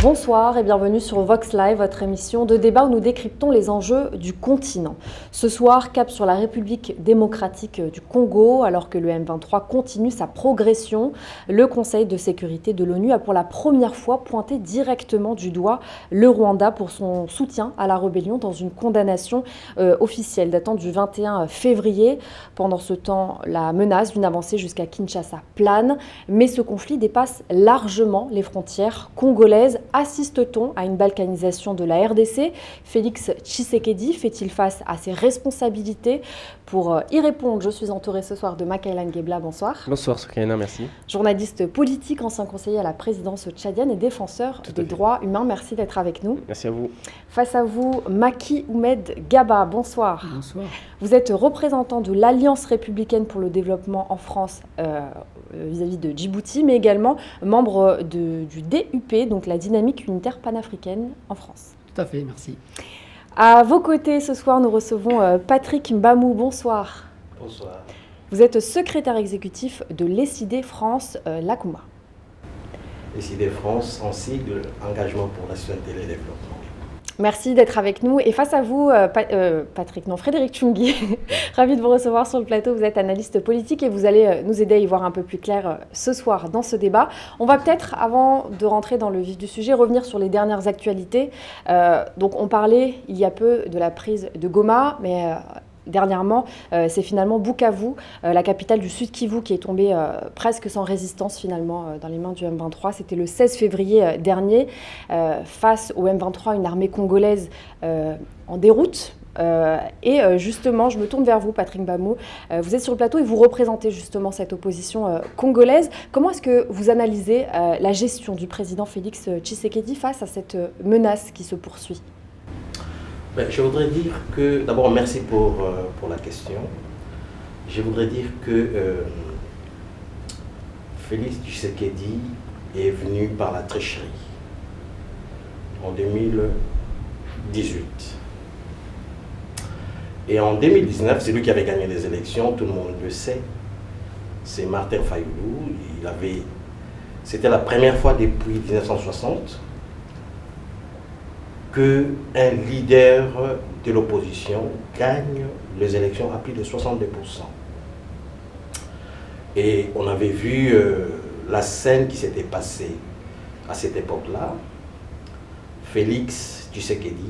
Bonsoir et bienvenue sur Vox Live, votre émission de débat où nous décryptons les enjeux du continent. Ce soir, cap sur la République démocratique du Congo, alors que le M23 continue sa progression. Le Conseil de sécurité de l'ONU a pour la première fois pointé directement du doigt le Rwanda pour son soutien à la rébellion dans une condamnation officielle datant du 21 février. Pendant ce temps, la menace d'une avancée jusqu'à Kinshasa plane, mais ce conflit dépasse largement les frontières congolaises. Assiste-t-on à une balkanisation de la RDC? Félix Tshisekedi fait-il face à ses responsabilités? Pour y répondre, je suis entourée ce soir de Makaïla Ngebla. Bonsoir. Bonsoir Soukaina, merci. Journaliste politique, ancien conseiller à la présidence tchadienne et défenseur des droits humains. Merci d'être avec nous. Merci à vous. Face à vous, Maki Oumed Gaba. Bonsoir. Bonsoir. Vous êtes représentant de l'Alliance républicaine pour le développement en France vis-à-vis de Djibouti, mais également membre du DUP, donc la dynamique unitaire panafricaine en France. Tout à fait, merci. À vos côtés, ce soir, nous recevons Patrick Mbamou. Bonsoir. Bonsoir. Vous êtes secrétaire exécutif de l'ESID France Lakouma. l'ESID France, en sigle, Engagement pour la citoyenneté et le développement. Merci d'être avec nous. Et face à vous, Frédéric Tchoungui, ravi de vous recevoir sur le plateau. Vous êtes analyste politique et vous allez nous aider à y voir un peu plus clair ce soir dans ce débat. On va peut-être, avant de rentrer dans le vif du sujet, revenir sur les dernières actualités. Donc on parlait il y a peu de la prise de Goma, mais dernièrement, c'est finalement Bukavu, la capitale du Sud Kivu, qui est tombée presque sans résistance finalement dans les mains du M23. C'était le 16 février dernier. Face au M23, une armée congolaise en déroute. Justement, je me tourne vers vous, Patrick Mbamou. Vous êtes sur le plateau et vous représentez justement cette opposition congolaise. Comment est-ce que vous analysez la gestion du président Félix Tshisekedi face à cette menace qui se poursuit ? Je voudrais dire que, d'abord, merci pour la question. Je voudrais dire que Félix Tshisekedi est venu par la tricherie en 2018. Et en 2019, c'est lui qui avait gagné les élections, tout le monde le sait. C'est Martin Fayulu. C'était la première fois depuis 1960 qu'un leader de l'opposition gagne les élections à plus de 62%. Et on avait vu la scène qui s'était passée à cette époque-là. Félix Tshisekedi,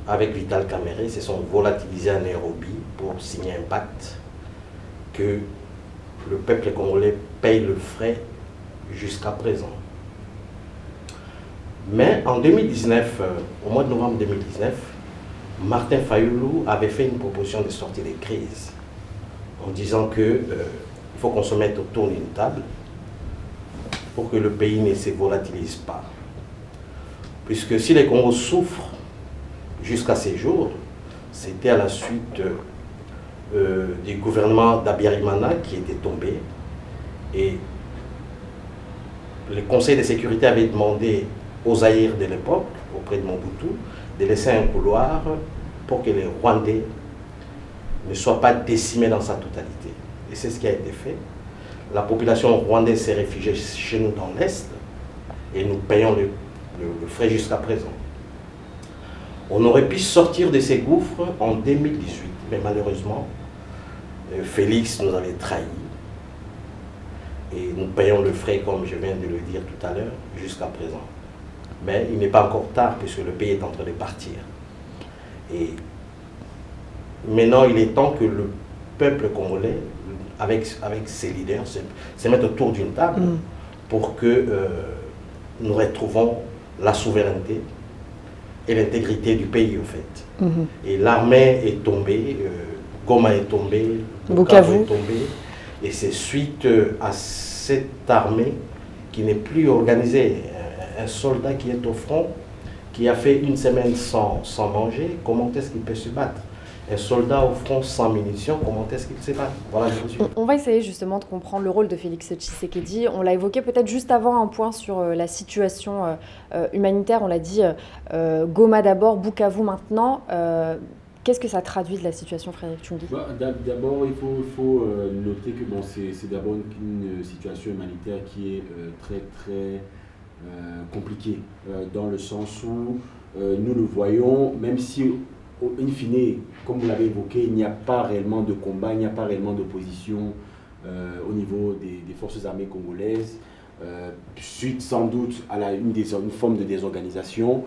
avec Vital Kamerhe, se sont volatilisés à Nairobi pour signer un pacte que le peuple congolais paye le frais jusqu'à présent. Mais en 2019, au mois de novembre 2019, Martin Fayulu avait fait une proposition de sortie des crises en disant qu'il faut qu'on se mette autour d'une table pour que le pays ne se volatilise pas. Puisque si les Congos souffrent jusqu'à ces jours, c'était à la suite du gouvernement d'Abiyarimana qui était tombé et le Conseil de sécurité avait demandé aux Zaïre de l'époque, auprès de Mobutu, de laisser un couloir pour que les Rwandais ne soient pas décimés dans sa totalité. Et c'est ce qui a été fait. La population rwandaise s'est réfugiée chez nous dans l'Est et nous payons le frais jusqu'à présent. On aurait pu sortir de ces gouffres en 2018, mais malheureusement, Félix nous avait trahis. Et nous payons le frais, comme je viens de le dire tout à l'heure, jusqu'à présent. Mais il n'est pas encore tard puisque le pays est en train de partir. Et maintenant, il est temps que le peuple congolais, avec ses leaders, se mette autour d'une table pour que nous retrouvons la souveraineté et l'intégrité du pays, en fait. Et l'armée est tombée, Goma est tombée, Bukavu est tombée, et c'est suite à cette armée qui n'est plus organisée. Un soldat qui est au front, qui a fait une semaine sans manger, comment est-ce qu'il peut se battre? Un soldat au front sans munitions, comment est-ce qu'il se bat? Voilà le résultat. On va essayer justement de comprendre le rôle de Félix Tshisekedi. On l'a évoqué peut-être juste avant un point sur la situation humanitaire. On l'a dit, Goma d'abord, Bukavu maintenant. Qu'est-ce que ça traduit de la situation, Frédéric Tchoungui? D'abord, il faut noter que c'est d'abord une situation humanitaire qui est très compliqué, dans le sens où nous le voyons, même si, in fine, comme vous l'avez évoqué, il n'y a pas réellement de combat, il n'y a pas réellement d'opposition au niveau des forces armées congolaises, suite sans doute à une forme de désorganisation.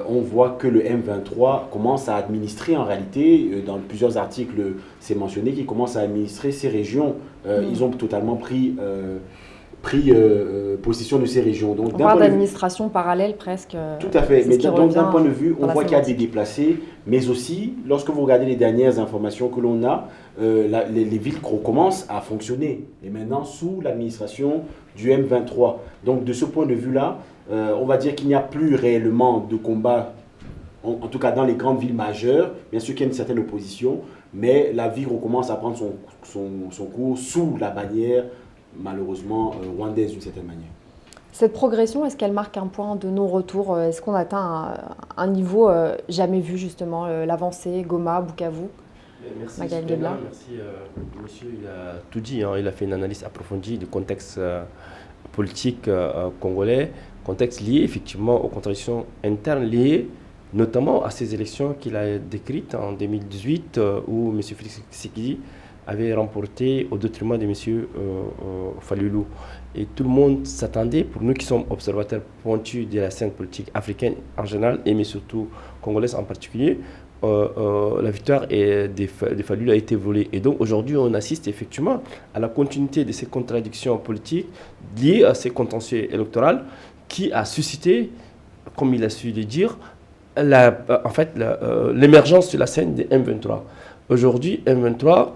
On voit que le M23 commence à administrer, en réalité, dans plusieurs articles, c'est mentionné qu'il commence à administrer ces régions. Ils ont totalement pris possession de ces régions. Donc, on parle d'administration parallèle presque. Tout à fait, mais donc d'un point de vue, on voit qu'il y a des déplacés, mais aussi, lorsque vous regardez les dernières informations que l'on a, les villes commencent à fonctionner, et maintenant sous l'administration du M23. Donc de ce point de vue-là, on va dire qu'il n'y a plus réellement de combat, en tout cas dans les grandes villes majeures. Bien sûr qu'il y a une certaine opposition, mais la vie recommence à prendre son cours sous la bannière, malheureusement, rwandaise d'une certaine manière. Cette progression, est-ce qu'elle marque un point de non-retour? Est-ce qu'on atteint un niveau jamais vu, justement, l'avancée, Goma, Bukavu? Merci, Magali Soukaina, Leblanc. merci. Monsieur, il a tout dit, hein, il a fait une analyse approfondie du contexte politique congolais, contexte lié effectivement aux contradictions internes liées notamment à ces élections qu'il a décrites en 2018 où M. Félix Tshisekedi avait remporté au détriment de M. Fayulu. Et tout le monde s'attendait, pour nous qui sommes observateurs pointus de la scène politique africaine en général, et mais surtout congolaise en particulier, la victoire de Fayulu a été volée. Et donc aujourd'hui, on assiste effectivement à la continuité de ces contradictions politiques liées à ces contentieux électoraux qui a suscité, comme il a su le dire, l'émergence sur la scène des M23. Aujourd'hui, M23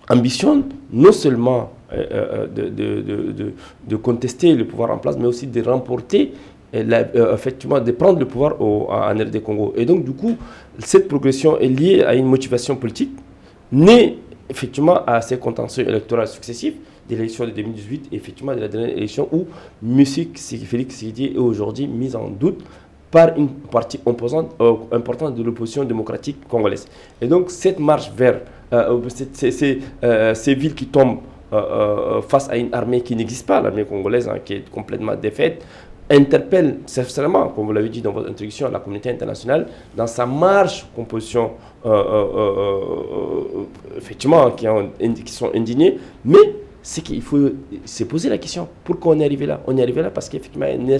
ambitionne non seulement de contester le pouvoir en place, mais aussi de remporter, effectivement, de prendre le pouvoir en RD Congo. Et donc, du coup, cette progression est liée à une motivation politique, née effectivement à ces contentieux électoraux successifs, de l'élection de 2018 et effectivement de la dernière élection où M. Félix Tshisekedi est aujourd'hui mis en doute par une partie importante de l'opposition démocratique congolaise. Et donc, cette marche vers ces villes qui tombent face à une armée qui n'existe pas, l'armée congolaise, qui est complètement défaite, interpelle sincèrement, comme vous l'avez dit dans votre introduction, la communauté internationale dans sa marche composition, effectivement, qui sont indignés, mais c'est qu'il faut se poser la question, pourquoi on est arrivé là? On est arrivé là parce qu'effectivement, il y a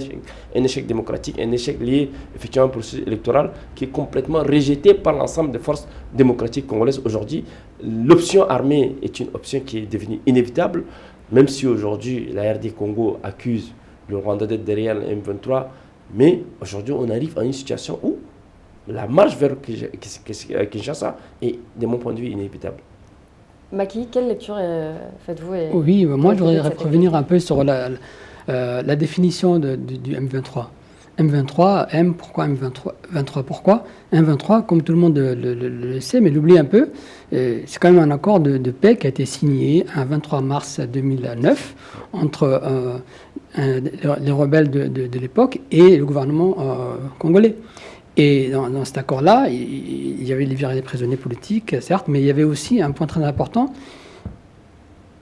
un échec démocratique, un échec lié effectivement au processus électoral qui est complètement rejeté par l'ensemble des forces démocratiques congolaises. Aujourd'hui, l'option armée est une option qui est devenue inévitable, même si aujourd'hui la RD Congo accuse le Rwanda d'être derrière le M23, mais aujourd'hui on arrive à une situation où la marche vers Kinshasa est, de mon point de vue, inévitable. Maki, quelle lecture faites-vous? Oui, moi je voudrais revenir un peu sur la définition du M23. M23, M, pourquoi M23 23, pourquoi M23, comme tout le monde le sait, mais l'oublie un peu, c'est quand même un accord de paix qui a été signé un 23 mars 2009 entre les rebelles de l'époque et le gouvernement congolais. Et dans cet accord-là, il y avait les prisonniers politiques, certes, mais il y avait aussi un point très important,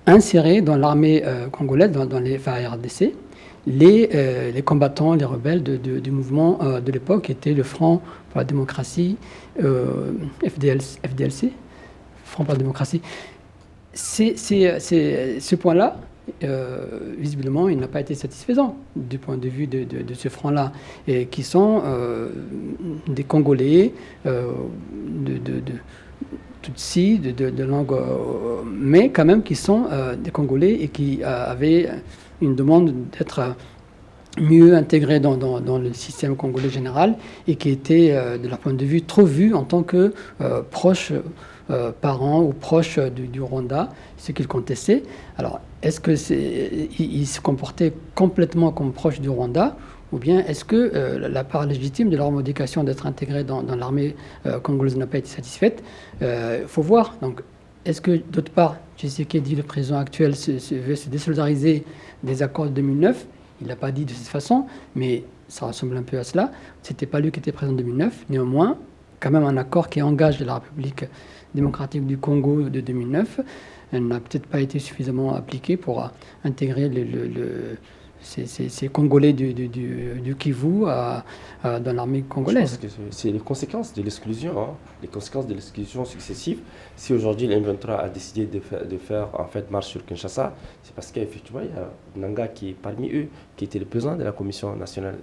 inséré dans l'armée congolaise, dans les RDC, les combattants, les rebelles du mouvement de l'époque étaient le Front pour la démocratie, FDLC, Front pour la démocratie. Ce point-là, visiblement, il n'a pas été satisfaisant du point de vue de ce front-là, et qui sont des Congolais, de Tutsi, de langue, mais quand même qui sont des Congolais et qui avaient une demande d'être mieux intégrés dans le système congolais général et qui étaient, de leur point de vue, trop vus en tant que proches parents ou proches du Rwanda, ce qu'ils contestaient. Alors, est-ce qu'ils se comportaient complètement comme proches du Rwanda, ou bien est-ce que la part légitime de leur revendication d'être intégrés dans l'armée congolaise n'a pas été satisfaite? Il faut voir. Donc, est-ce que, d'autre part, Tshisekedi, le président actuel, veut se désolidariser des accords de 2009? Il n'a pas dit de cette façon, mais ça ressemble un peu à cela. Ce n'était pas lui qui était président en 2009. Néanmoins, quand même un accord qui engage la République démocratique du Congo de 2009 n'a peut-être pas été suffisamment appliqué pour intégrer ces Congolais du Kivu dans l'armée congolaise. Je pense que c'est les conséquences de l'exclusion, les conséquences de l'exclusion successive. Si aujourd'hui l'M23 a décidé de faire en fait marche sur Kinshasa, c'est parce qu'effectivement il y a Nanga qui est parmi eux, qui était le président de la commission nationale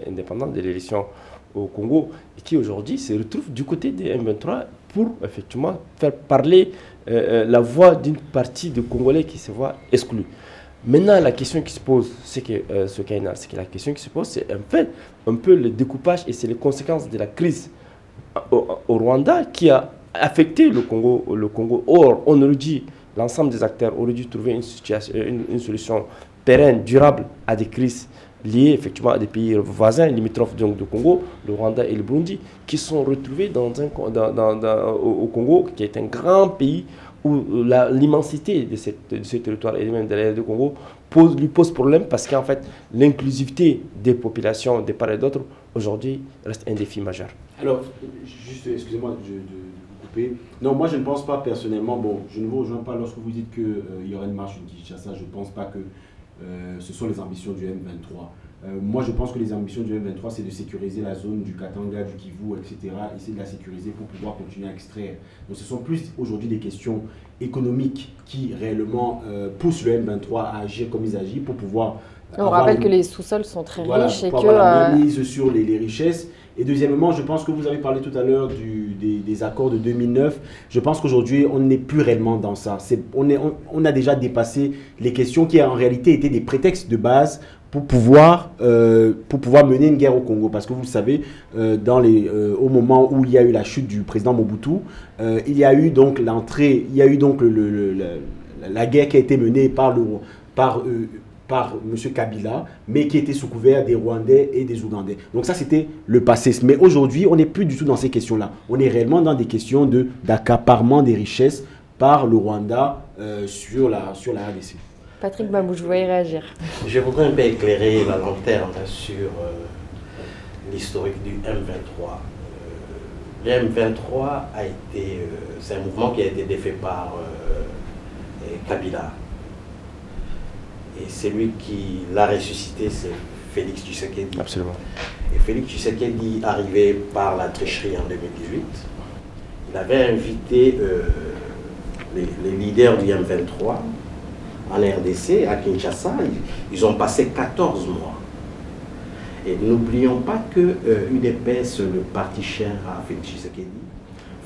indépendante de l'élection au Congo et qui aujourd'hui se retrouve du côté des M23 pour effectivement faire parler la voix d'une partie de Congolais qui se voit exclue. Maintenant, la question qui se pose, c'est que la question qui se pose, c'est un peu le découpage et c'est les conséquences de la crise au Rwanda qui a affecté le Congo. Or, on aurait dit, l'ensemble des acteurs auraient dû trouver une solution pérenne, durable à des crises liées effectivement à des pays voisins, limitrophes donc, du Congo, le Rwanda et le Burundi, qui sont retrouvés au Congo, qui est un grand pays où l'immensité de ce territoire et même de l'ère du Congo lui pose problème parce qu'en fait, l'inclusivité des populations de part et d'autre, aujourd'hui, reste un défi majeur. Alors, juste, excusez-moi de vous couper. Non, moi, je ne pense pas personnellement, bon, je ne vous rejoins pas lorsque vous dites qu'il y aura une marche de Kinshasa. Je ne pense pas que ce sont les ambitions du M23. Moi, je pense que les ambitions du M23, c'est de sécuriser la zone du Katanga, du Kivu, etc. Essayer de la sécuriser pour pouvoir continuer à extraire. Donc, ce sont plus aujourd'hui des questions économiques qui réellement poussent le M23 à agir comme ils agissent pour pouvoir... On rappelle que les sous-sols sont très riches et que... la mise sur les richesses. Et deuxièmement, je pense que vous avez parlé tout à l'heure des accords de 2009. Je pense qu'aujourd'hui, on n'est plus réellement dans ça. On a déjà dépassé les questions qui en réalité étaient des prétextes de base pour pouvoir mener une guerre au Congo. Parce que vous le savez, au moment où il y a eu la chute du président Mobutu, il y a eu donc l'entrée, il y a eu donc la guerre qui a été menée par M. Kabila, mais qui était sous couvert des Rwandais et des Ougandais. Donc ça, c'était le passé. Mais aujourd'hui, on n'est plus du tout dans ces questions-là. On est réellement dans des questions d'accaparement des richesses par le Rwanda sur la RDC. Patrick Babou, je voulais réagir. Je voudrais un peu éclairer la lanterne sur l'historique du M23. Le M23 c'est un mouvement qui a été défait par Kabila. Et c'est lui qui l'a ressuscité, c'est Félix Tshisekedi. Absolument. Et Félix Tshisekedi, arrivé par la tricherie en 2018, il avait invité les leaders du M23 en RDC, à Kinshasa. Ils ont passé 14 mois. Et n'oublions pas que UDPS, le parti cher à Félix Tshisekedi,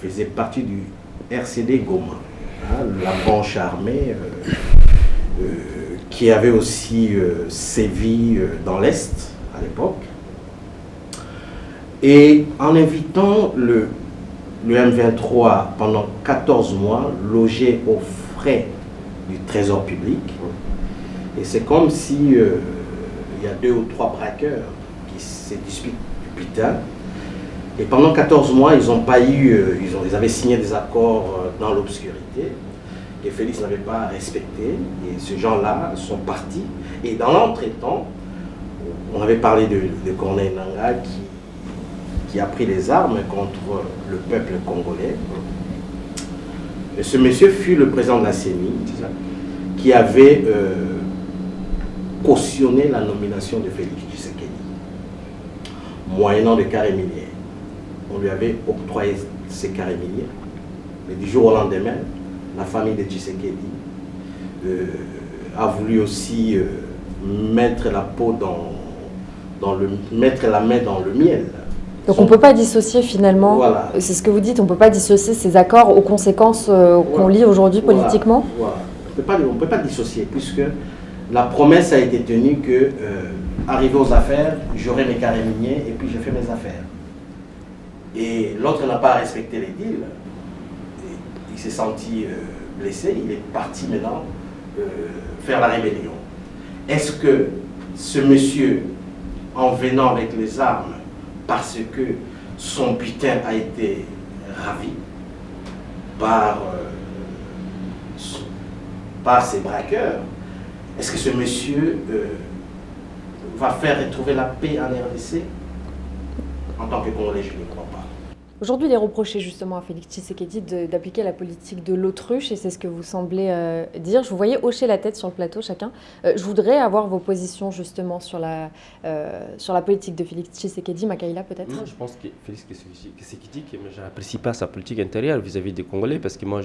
faisait partie du RCD Goma, la branche armée qui avait aussi sévi dans l'Est à l'époque. Et en invitant le M23 pendant 14 mois, logé aux frais du trésor public, et c'est comme si il y a 2 ou 3 braqueurs qui se disputent du butin. Et pendant 14 mois, ils n'ont pas eu, ils avaient signé des accords dans l'obscurité. Et Félix n'avait pas respecté, et ces gens-là sont partis. Et dans l'entretemps, on avait parlé de Corneille Nangaa qui a pris les armes contre le peuple congolais. Et ce monsieur fut le président de la CENI, qui avait cautionné la nomination de Félix Tshisekedi, moyennant des carrés miniers. On lui avait octroyé ces carrés miniers, mais du jour au lendemain, la famille de Tshisekedi a voulu aussi mettre la main dans le miel. Donc on ne peut pas dissocier finalement, voilà. C'est ce que vous dites, on ne peut pas dissocier ces accords aux conséquences qu'on lit aujourd'hui politiquement. Voilà. On ne peut pas dissocier, puisque la promesse a été tenue que, arrivé aux affaires, j'aurai mes carrés miniers et puis je fais mes affaires. Et l'autre n'a pas respecté les deals. Il s'est senti blessé, il est parti maintenant faire la rébellion. Est-ce que ce monsieur, en venant avec les armes, parce que son butin a été ravi par ces braqueurs, est-ce que ce monsieur va faire retrouver la paix en RDC? En tant que Congolais, je ne crois pas. Aujourd'hui, il est reproché justement à Félix Tshisekedi d'appliquer la politique de l'autruche, et c'est ce que vous semblez dire. Je vous voyais hocher la tête sur le plateau chacun. Je voudrais avoir vos positions justement sur la politique de Félix Tshisekedi. Makaïla, peut-être? Je pense que Félix Tshisekedi, je n'apprécie pas sa politique intérieure vis-à-vis des Congolais, parce que moi,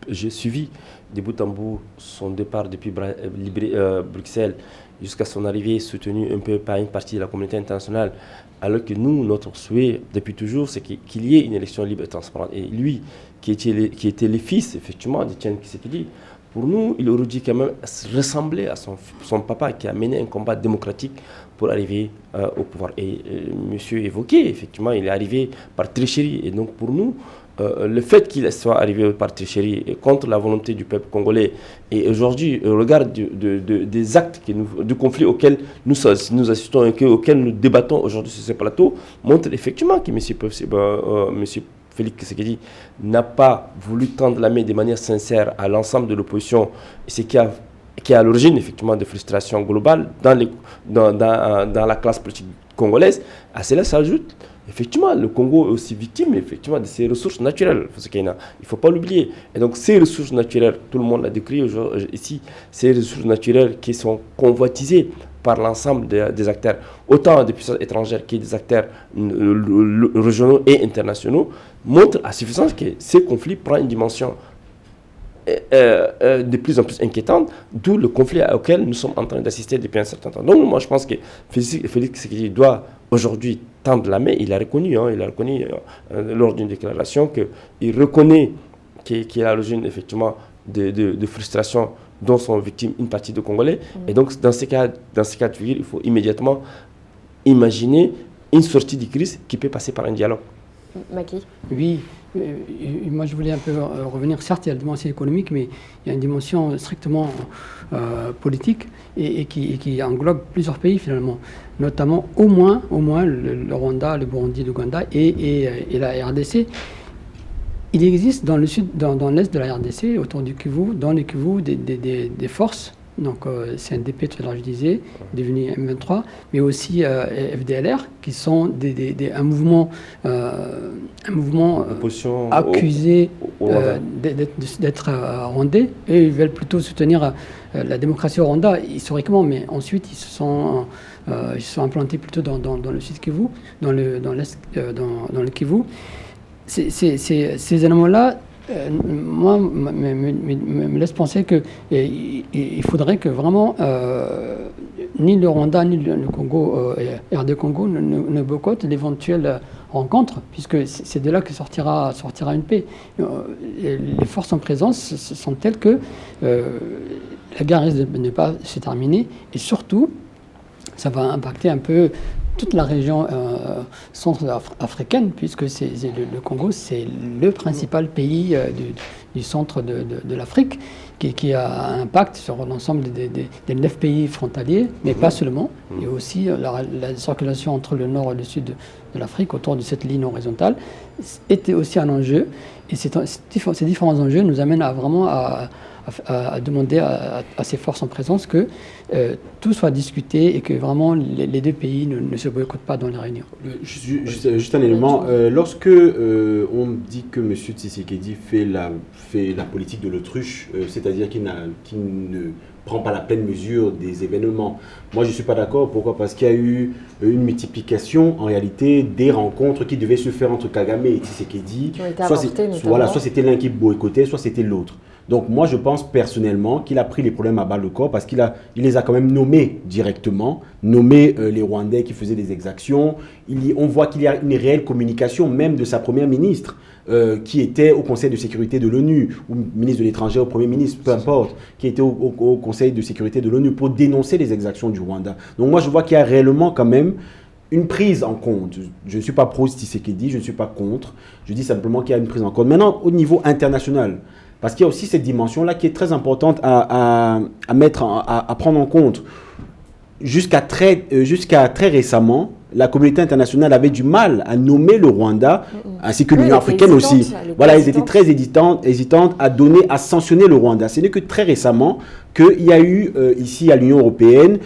j'ai suivi de bout en bout son départ depuis Bruxelles jusqu'à son arrivée, soutenu un peu par une partie de la communauté internationale, alors que nous, notre souhait depuis toujours, c'est qu'il y ait une élection libre et transparente. Et lui, qui était le fils, effectivement, d'Etienne Tshisekedi, pour nous, il aurait dû quand même ressembler à son papa qui a mené un combat démocratique pour arriver au pouvoir. Et monsieur évoqué, effectivement, il est arrivé par tricherie. Et donc pour nous, le fait qu'il soit arrivé par tricherie et contre la volonté du peuple congolais, et aujourd'hui, au regard des actes du conflit auquel nous assistons et auquel nous débattons aujourd'hui sur ce plateau, montre effectivement que monsieur Félix Tshisekedi n'a pas voulu tendre la main de manière sincère à l'ensemble de l'opposition, et ce qui est à l'origine effectivement de frustrations globales dans la classe politique congolaise. À cela s'ajoute effectivement le Congo est aussi victime effectivement de ses ressources naturelles. Il ne faut pas l'oublier. Et donc ces ressources naturelles, tout le monde l'a décrit ici, ces ressources naturelles qui sont convoitisées par l'ensemble des acteurs, autant des puissances étrangères que des acteurs régionaux et internationaux, montrent à suffisance que ces conflits prennent une dimension de plus en plus inquiétante, d'où le conflit auquel nous sommes en train d'assister depuis un certain temps. Donc moi je pense que Félix Tshisekedi doit aujourd'hui tendre la main. Il a reconnu lors d'une déclaration qu'il reconnaît qu'il est à l'origine effectivement de frustration dont sont victimes une partie des Congolais. Et donc dans ces cas de figure, il faut immédiatement imaginer une sortie de crise qui peut passer par un dialogue. Maki. Oui, moi je voulais un peu revenir, certes il y a la dimension économique, mais il y a une dimension strictement politique et qui englobe plusieurs pays finalement, notamment au moins le Rwanda, le Burundi, l'Ouganda et la RDC. Il existe dans le sud, dans l'est de la RDC, autour du Kivu, dans le Kivu, des forces. Donc CNDP, tout à l'heure je disais, devenu M23, mais aussi FDLR, qui sont un mouvement accusé d'être rwandais, et ils veulent plutôt soutenir la démocratie au Rwanda historiquement, mais ensuite ils se sont implantés plutôt dans le sud Kivu, dans le Kivu. Ces éléments-là, moi, me laisse penser qu'il faudrait que vraiment ni le Rwanda ni le Congo, RD Congo ne boycottent l'éventuelle rencontre, puisque c'est de là que sortira une paix. Les forces en présence sont telles que la guerre risque de ne pas se terminer, et surtout, ça va impacter un peu toute la région centre-africaine, puisque le Congo, c'est le principal pays du centre de l'Afrique, qui a un impact sur l'ensemble des 9 pays frontaliers, mais pas seulement. Et aussi la circulation entre le nord et le sud de l'Afrique, autour de cette ligne horizontale, était aussi un enjeu. Et ces différents enjeux nous amènent à demander à ces forces en présence que tout soit discuté et que vraiment les deux pays ne se boycottent pas dans les réunions. Juste un élément, lorsque on dit que M. Tshisekedi fait la politique de l'autruche, c'est-à-dire qu'il ne prend pas la pleine mesure des événements, moi je ne suis pas d'accord. Pourquoi? Parce qu'il y a eu une multiplication en réalité des rencontres qui devaient se faire entre Kagame et Tshisekedi. Soit c'était l'un qui boycottait, soit c'était l'autre. Donc moi je pense personnellement qu'il a pris les problèmes à bas le corps, parce qu'il les a quand même nommés directement, les Rwandais qui faisaient des exactions. On voit qu'il y a une réelle communication même de sa première ministre qui était au Conseil de sécurité de l'ONU, ou ministre de l'étranger, ou Premier ministre, peu importe, qui était au Conseil de sécurité de l'ONU pour dénoncer les exactions du Rwanda. Donc moi je vois qu'il y a réellement quand même une prise en compte. Je ne suis pas pro Tshisekedi, je ne suis pas contre, je dis simplement qu'il y a une prise en compte. Maintenant au niveau international, parce qu'il y a aussi cette dimension-là qui est très importante à prendre en compte. Jusqu'à très récemment, la communauté internationale avait du mal à nommer le Rwanda, ainsi que l'Union africaine aussi. Voilà, ils étaient très hésitantes à sanctionner le Rwanda. Ce n'est que très récemment qu'il y a eu ici à l'Union européenne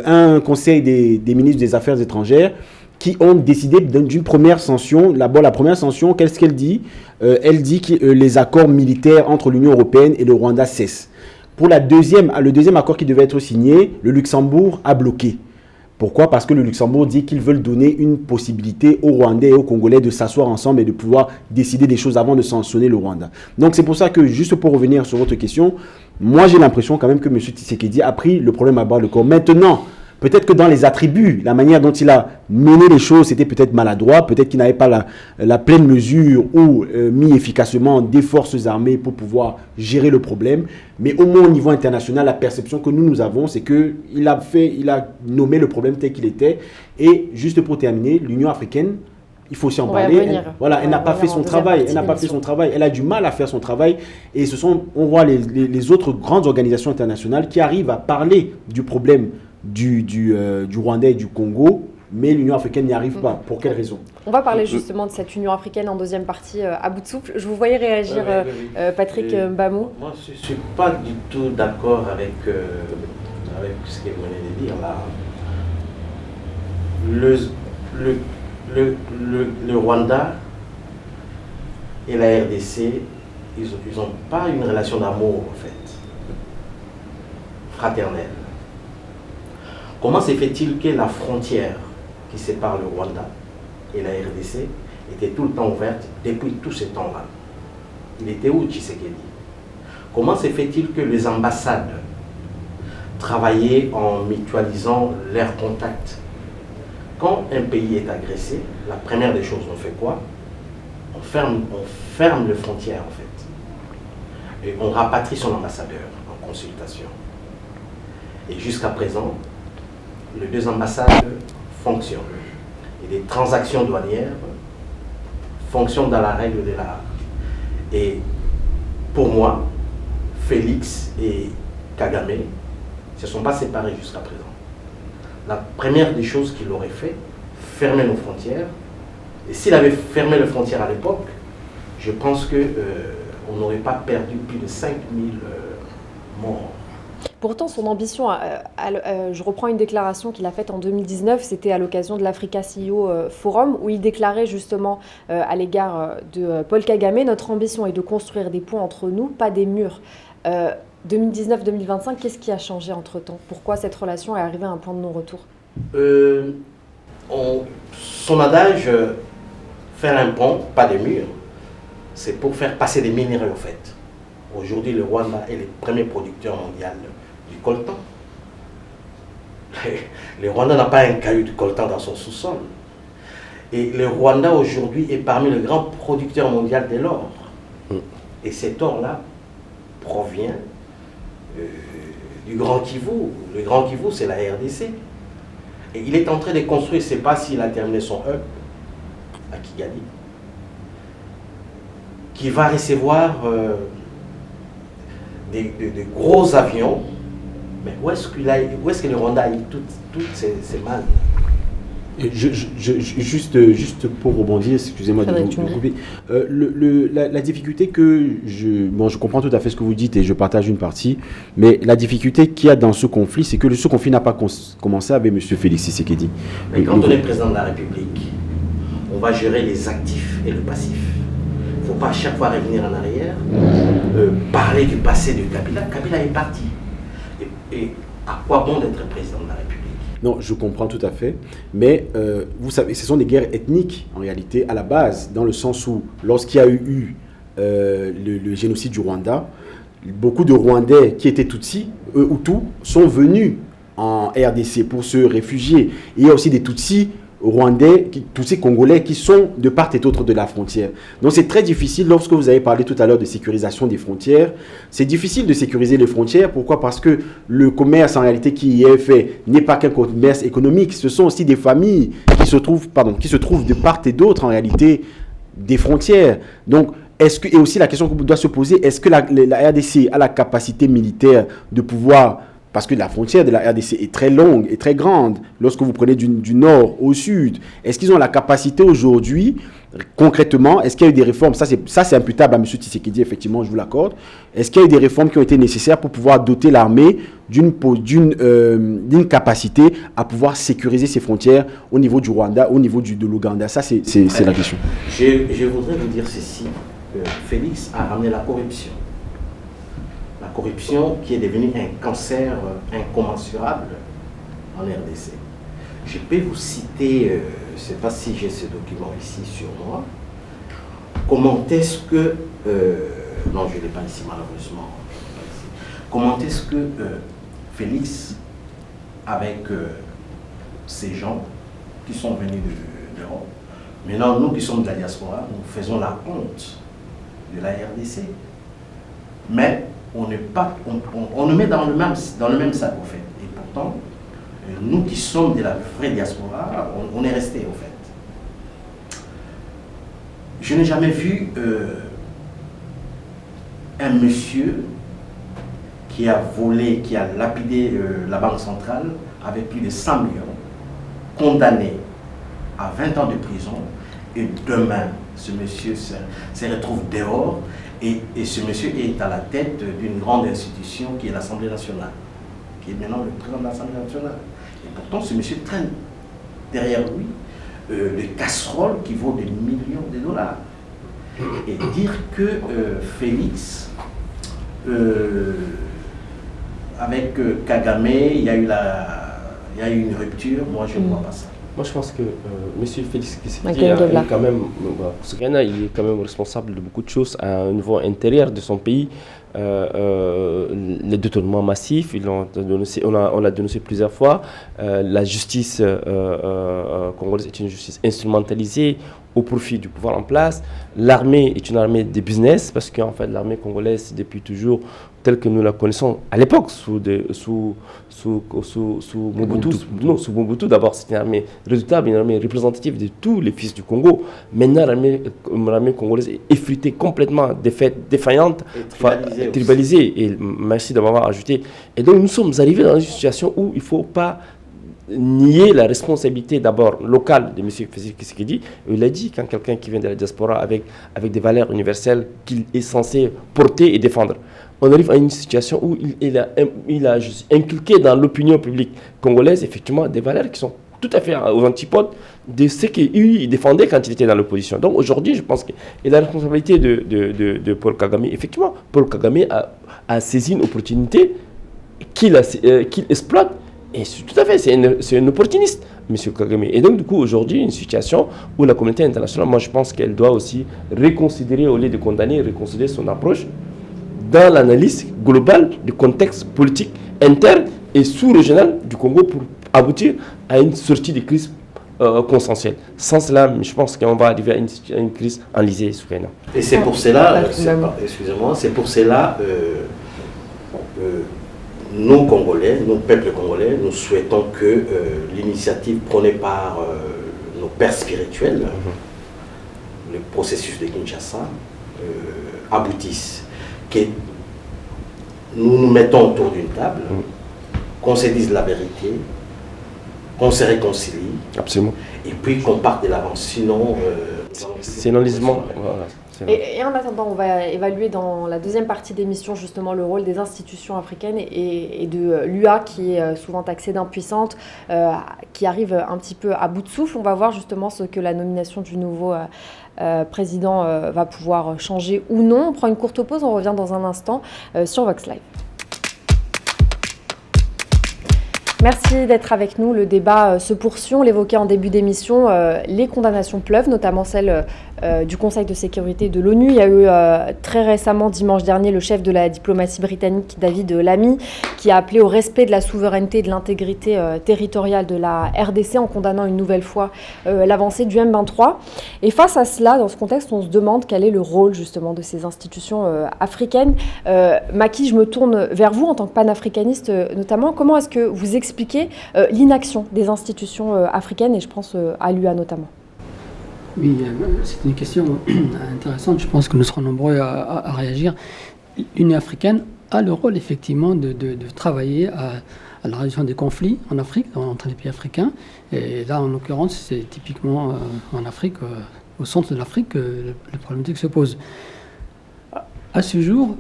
un conseil des ministres des Affaires étrangères qui ont décidé d'une première sanction. D'abord, la première sanction, qu'est-ce qu'elle dit? Elle dit que les accords militaires entre l'Union européenne et le Rwanda cessent. Pour le deuxième accord qui devait être signé, le Luxembourg a bloqué. Pourquoi? Parce que le Luxembourg dit qu'ils veulent donner une possibilité aux Rwandais et aux Congolais de s'asseoir ensemble et de pouvoir décider des choses avant de sanctionner le Rwanda. Donc c'est pour ça que, juste pour revenir sur votre question, moi j'ai l'impression quand même que M. Tshisekedi a pris le problème à bras le corps. Maintenant, peut-être que dans les attributs, la manière dont il a mené les choses, c'était peut-être maladroit, peut-être qu'il n'avait pas la pleine mesure ou mis efficacement des forces armées pour pouvoir gérer le problème. Mais au moins au niveau international, la perception que nous avons, c'est qu'il a nommé le problème tel qu'il était. Et juste pour terminer, l'Union africaine, il faut aussi en parler. Elle n'a pas fait son travail. Elle a du mal à faire son travail. Et on voit les autres grandes organisations internationales qui arrivent à parler du problème du Rwanda et du Congo, mais l'Union africaine n'y arrive pas. Pour quelle raison? On va parler justement de cette Union africaine en deuxième partie à bout de souffle. Je vous voyais réagir, Patrick Mbamou. Moi, je ne suis pas du tout d'accord avec ce que vous venez de dire là. Le Rwanda et la RDC, ils n'ont pas une relation d'amour en fait, fraternelle. Comment se fait-il que la frontière qui sépare le Rwanda et la RDC était tout le temps ouverte depuis tout ce temps-là? Il était où Tshisekedi? Comment se fait-il que les ambassades travaillaient en mutualisant leurs contacts? Quand un pays est agressé, la première des choses, on fait quoi? On ferme les frontières en fait. Et on rapatrie son ambassadeur en consultation. Et jusqu'à présent, les deux ambassades fonctionnent. Et les transactions douanières fonctionnent dans la règle de l'art. Et pour moi, Félix et Kagame ne se sont pas séparés jusqu'à présent. La première des choses qu'il aurait fait, fermer nos frontières. Et s'il avait fermé les frontières à l'époque, je pense qu'on n'aurait pas perdu plus de 5000 morts. Pourtant, son ambition, je reprends une déclaration qu'il a faite en 2019, c'était à l'occasion de l'Africa CEO Forum, où il déclarait justement à l'égard de Paul Kagame, notre ambition est de construire des ponts entre nous, pas des murs. 2019-2025, qu'est-ce qui a changé entre-temps? Pourquoi cette relation est arrivée à un point de non-retour? Son adage, faire un pont, pas des murs, c'est pour faire passer des minéraux en fait. Aujourd'hui, le Rwanda est le premier producteur mondial du coltan. Le Rwanda n'a pas un caillou de coltan dans son sous-sol. Et le Rwanda aujourd'hui est parmi les grands producteurs mondiaux de l'or. Et cet or-là provient du Grand Kivu. Le Grand Kivu, c'est la RDC. Et il est en train de construire, je ne sais pas s'il a terminé son hub à Kigali, qui va recevoir des gros avions. Mais où est-ce que le Rwanda a eu toutes ces mannes? Juste pour rebondir, excusez-moi de vous couper, la difficulté que je comprends tout à fait ce que vous dites et je partage une partie, mais la difficulté qu'il y a dans ce conflit, c'est que ce conflit n'a pas commencé avec M. Félix Tshisekedi. Mais quand on est président de la République, on va gérer les actifs et le passif. Il ne faut pas à chaque fois revenir en arrière, parler du passé de Kabila. Kabila est parti. Et à quoi bon d'être président de la République? Non, je comprends tout à fait, mais vous savez, ce sont des guerres ethniques en réalité à la base, dans le sens où lorsqu'il y a eu le génocide du Rwanda, beaucoup de Rwandais qui étaient Tutsis, Hutus, sont venus en RDC pour se réfugier. Et il y a aussi des Tutsis Rwandais, Tutsis Congolais qui sont de part et d'autre de la frontière. Donc c'est très difficile, lorsque vous avez parlé tout à l'heure de sécurisation des frontières, c'est difficile de sécuriser les frontières. Pourquoi? Parce que le commerce en réalité qui y est fait n'est pas qu'un commerce économique, ce sont aussi des familles qui se trouvent de part et d'autre en réalité des frontières. Donc et aussi la question qu'on doit se poser, est-ce que la RDC a la capacité militaire de pouvoir parce que la frontière de la RDC est très longue et très grande, lorsque vous prenez du nord au sud, est-ce qu'ils ont la capacité aujourd'hui, concrètement, est-ce qu'il y a eu des réformes, ça c'est imputable à M. Tshisekedi, effectivement, je vous l'accorde, est-ce qu'il y a eu des réformes qui ont été nécessaires pour pouvoir doter l'armée d'une capacité à pouvoir sécuriser ses frontières au niveau du Rwanda, au niveau de l'Ouganda? Ça, c'est la question. Je voudrais vous dire ceci. Félix a ramené la corruption. La corruption qui est devenue un cancer incommensurable en RDC. Je peux vous citer, je ne sais pas si j'ai ce document ici sur moi, comment est-ce que, non je ne l'ai pas ici malheureusement, comment est-ce que Félix, avec ces gens qui sont venus d'Europe, maintenant nous qui sommes de la diaspora, nous faisons la honte de la RDC. Mais on nous met dans le même sac au fait. Et pourtant, nous qui sommes de la vraie diaspora, on est restés au fait. Je n'ai jamais vu un monsieur qui a volé, qui a lapidé la Banque centrale avec plus de 100 millions, condamné à 20 ans de prison, et demain, ce monsieur se retrouve dehors, et ce monsieur est à la tête d'une grande institution qui est l'Assemblée nationale, qui est maintenant le président de l'Assemblée nationale. Et pourtant, ce monsieur traîne derrière lui des casseroles qui vaut des millions de dollars. Et dire que Félix, avec Kagame, il y a eu une rupture, moi je ne vois pas ça. Moi, je pense que M. Félix Tshisekedi est quand même, il est quand même responsable de beaucoup de choses à un niveau intérieur de son pays. Les détournements massifs, on l'a dénoncé plusieurs fois. La justice congolaise est une justice instrumentalisée au profit du pouvoir en place. L'armée est une armée de business, parce qu'en fait l'armée congolaise, depuis toujours, telle que nous la connaissons à l'époque, sous Mobutu. Non, sous Mobutu, d'abord, c'était une armée redoutable, une armée représentative de tous les fils du Congo. Maintenant, l'armée congolaise est effritée, complètement défaillante, tribalisée. Et merci de m'avoir ajouté. Et donc, nous sommes arrivés dans une situation où il ne faut pas nier la responsabilité d'abord locale de M. Félix Tshisekedi. Il a dit, quand quelqu'un qui vient de la diaspora avec des valeurs universelles qu'il est censé porter et défendre. On arrive à une situation où il a inculqué dans l'opinion publique congolaise, effectivement, des valeurs qui sont tout à fait aux antipodes de ce qu'il défendait quand il était dans l'opposition. Donc aujourd'hui, je pense qu'il a la responsabilité de Paul Kagame. Effectivement, Paul Kagame a saisi une opportunité qu'il exploite. Et tout à fait, c'est un opportuniste, M. Kagame. Et donc, du coup, aujourd'hui, une situation où la communauté internationale, moi, je pense qu'elle doit aussi reconsidérer, au lieu de condamner, reconsidérer son approche dans l'analyse globale du contexte politique interne et sous-régional du Congo pour aboutir à une sortie de crise consensuelle. Sans cela, je pense qu'on va arriver à une crise enlisée et souveraine. Et c'est pour cela, excusez-moi, c'est pour cela nous Congolais, nous peuple congolais, nous souhaitons que l'initiative prônée par nos pères spirituels, le processus de Kinshasa, aboutisse. Que nous nous mettons autour d'une table, qu'on se dise la vérité, qu'on se réconcilie. Absolument. Et puis qu'on parte de l'avance. Sinon, c'est l'enlisement. Voilà. Et en attendant, on va évaluer dans la deuxième partie d'émission justement le rôle des institutions africaines et de l'UA qui est souvent taxée d'impuissante, qui arrive un petit peu à bout de souffle. On va voir justement ce que la nomination du nouveau président va pouvoir changer ou non. On prend une courte pause, on revient dans un instant sur Vox Live. Merci d'être avec nous. Le débat se poursuit. On l'évoquait en début d'émission. Les condamnations pleuvent, notamment celles du Conseil de sécurité de l'ONU. Il y a eu très récemment, dimanche dernier, le chef de la diplomatie britannique, David Lammy, qui a appelé au respect de la souveraineté et de l'intégrité territoriale de la RDC en condamnant une nouvelle fois l'avancée du M23. Et face à cela, dans ce contexte, on se demande quel est le rôle justement de ces institutions africaines. Macky, je me tourne vers vous en tant que panafricaniste notamment. Comment est-ce que vous expliquez l'inaction des institutions africaines et je pense à l'UA notamment? Oui, c'est une question intéressante. Je pense que nous serons nombreux à réagir. L'Union africaine a le rôle effectivement de travailler à la résolution des conflits en Afrique, entre les pays africains. Et là, en l'occurrence, c'est typiquement en Afrique, au centre de l'Afrique, que la problématique se pose. À ce jour,